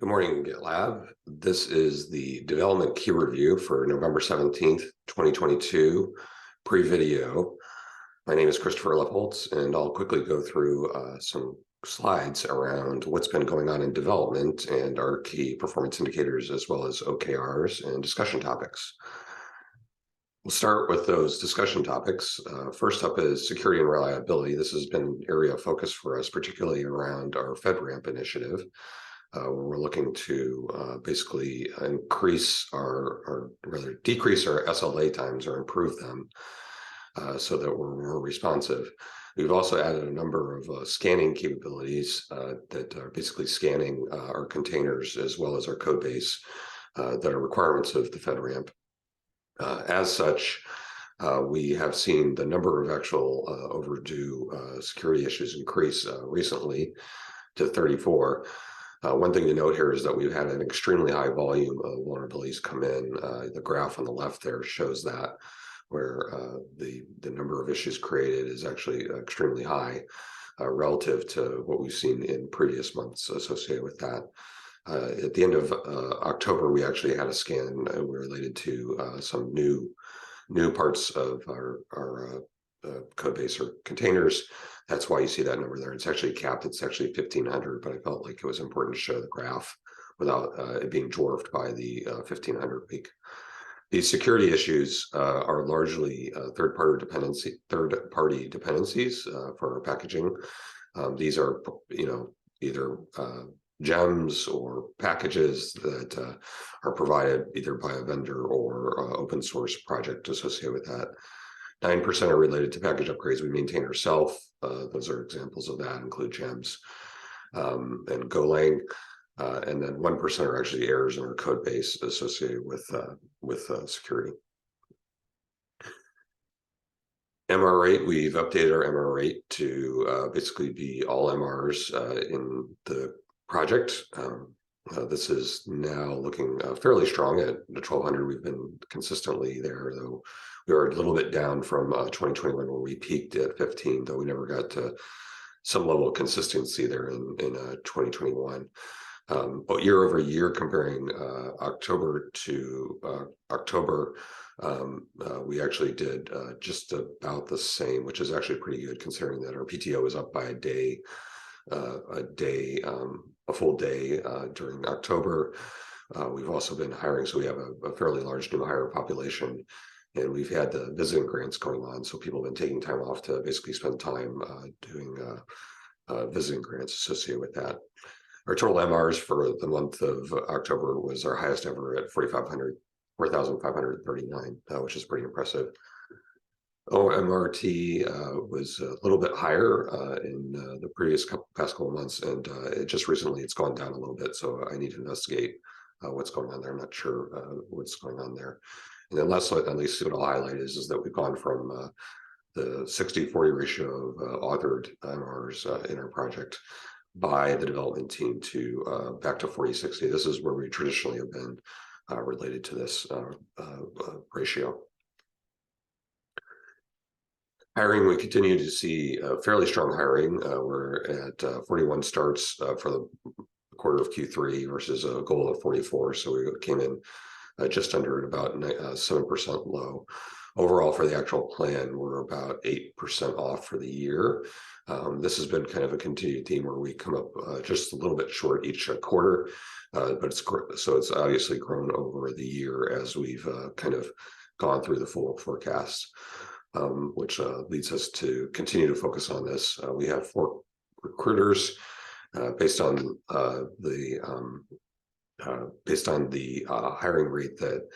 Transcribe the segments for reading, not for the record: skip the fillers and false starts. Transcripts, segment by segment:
Good morning, GitLab. This is the development key review for November 17th, 2022, pre-video. My name is Christopher Leftholtz, and I'll quickly go through some slides around what's been going on in development and our key performance indicators, as well as OKRs and discussion topics. We'll start with those discussion topics. First up is security and reliability. This has been an area of focus for us, particularly around our FedRAMP initiative. Where we're looking to basically increase or rather decrease our SLA times or improve them so that we're more responsive. We've also added a number of scanning capabilities that are basically scanning our containers as well as our code base that are requirements of the FedRAMP. As such, we have seen the number of actual overdue security issues increase recently to 34. One thing to note here is that we've had an extremely high volume of vulnerabilities come in. The graph on the left there shows that, where the number of issues created is actually extremely high relative to what we've seen in previous months associated with that. At the end of October, we actually had a scan related to some new parts of our code base or containers. That's why you see that number there. It's actually capped. It's actually 1,500, but I felt like it was important to show the graph without it being dwarfed by the 1,500 peak. These security issues are largely third-party dependencies for our packaging. These are, either gems or packages that are provided either by a vendor or open source project associated with that. 9% are related to package upgrades we maintain ourselves. Those are examples of that, include gems and Golang. And then 1% are actually errors in our code base associated with security. MR rate, we've updated our MR rate to basically be all MRs in the project. This is now looking fairly strong at the 1,200. We've been consistently there, though we were a little bit down from 2021 where we peaked at 15, though we never got to some level of consistency there in 2021. But year over year, comparing October to October, we actually did just about the same, which is actually pretty good considering that our PTO is up by a full day during October. We've also been hiring, so we have a fairly large new hire population, and we've had the visiting grants going on, so people have been taking time off to basically spend time doing visiting grants associated with that. Our total MRs for the month of October was our highest ever at 4,539, which is pretty impressive. OMRT was a little bit higher in the past couple of months, and it's gone down a little bit, so I need to investigate what's going on there. I'm not sure what's going on there. And then last but not least, what I'll highlight is that we've gone from the 60-40 ratio of authored MRs in our project by the development team to back to 40-60. This is where we traditionally have been related to this ratio. Hiring, we continue to see fairly strong hiring. We're at 41 starts for the quarter of Q3 versus a goal of 44. So we came in just under at about 7% low. Overall, for the actual plan, we're about 8% off for the year. This has been kind of a continued theme where we come up just a little bit short each quarter, but it's obviously grown over the year as we've kind of gone through the full forecast. Which leads us to continue to focus on this. We have 4 recruiters based on the hiring rate that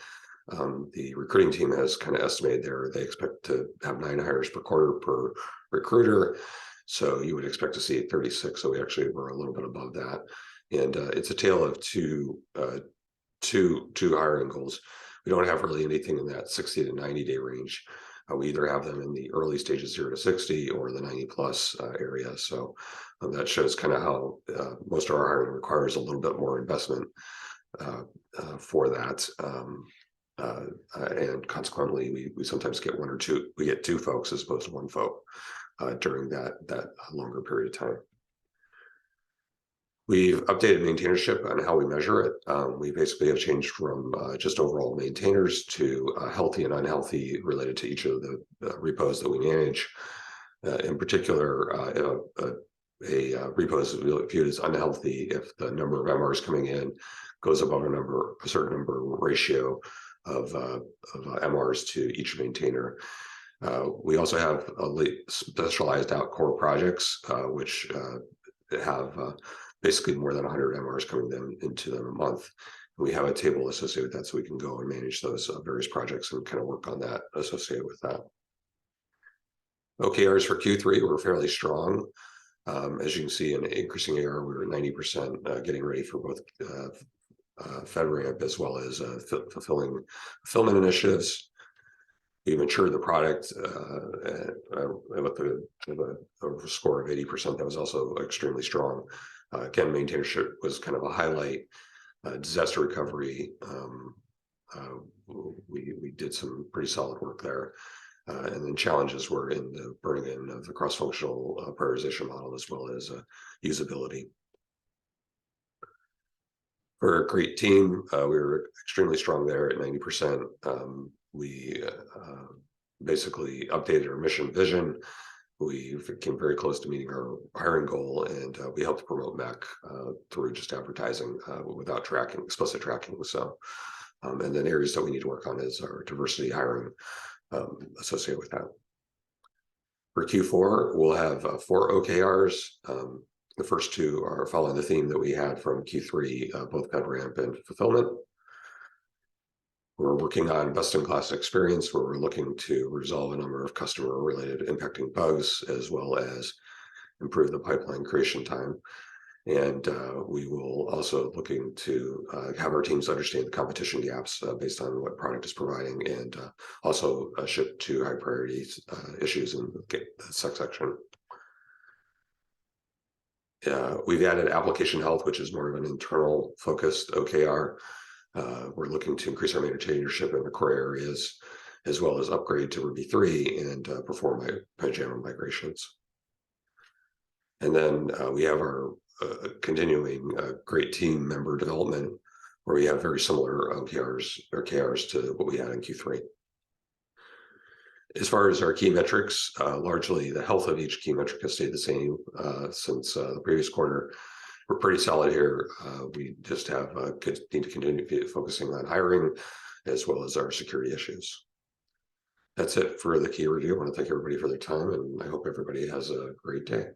the recruiting team has kind of estimated there. They expect to have 9 hires per quarter per recruiter. So you would expect to see it 36. So we actually were a little bit above that. And it's a tale of two hiring goals. We don't have really anything in that 60 to 90 day range. We either have them in the early stages 0 to 60 or the 90 plus area. So that shows kind of how most of our hiring requires a little bit more investment for that. And consequently, we sometimes get we get 2 folks as opposed to 1 folk during that longer period of time. We've updated maintainership on how we measure it. We basically have changed from just overall maintainers to healthy and unhealthy related to each of the repos that we manage. In particular, a repo is viewed as unhealthy if the number of MRs coming in goes above a certain number ratio of MRs to each maintainer. We also have specialized out core projects, which have basically more than 100 MRs coming into them a month. We have a table associated with that, so we can go and manage those various projects and kind of work on that associated with that. OKRs for Q3 were fairly strong. As you can see, in increasing AR, we were at 90%, getting ready for both FedRAMP as well as fulfillment initiatives. We matured the product with a score of 80%. That was also extremely strong. Again, maintainership was kind of a highlight. Disaster recovery, we did some pretty solid work there. And then challenges were in the burning in of the cross-functional prioritization model as well as usability. For a great team, we were extremely strong there at 90%. We basically updated our mission vision. We came very close to meeting our hiring goal, and we helped promote MEC through just advertising without explicit tracking. So, and then areas that we need to work on is our diversity hiring associated with that. For Q4, we'll have 4 OKRs. The first 2 are following the theme that we had from Q3, both FedRAMP and fulfillment. We're working on best-in-class experience, where we're looking to resolve a number of customer-related impacting bugs, as well as improve the pipeline creation time. And we will also looking to have our teams understand the competition gaps based on what product is providing, and also ship to high priority issues in the section. We've added application health, which is more of an internal focused OKR. We're looking to increase our maintainership in the core areas, as well as upgrade to Ruby 3 and perform pajama migrations. And then we have our continuing great team member development, where we have very similar OKRs or KRs to what we had in Q3. As far as our key metrics, largely the health of each key metric has stayed the same since the previous quarter. We're pretty solid here. We just need to continue focusing on hiring as well as our security issues. That's it for the key review. I want to thank everybody for their time, and I hope everybody has a great day.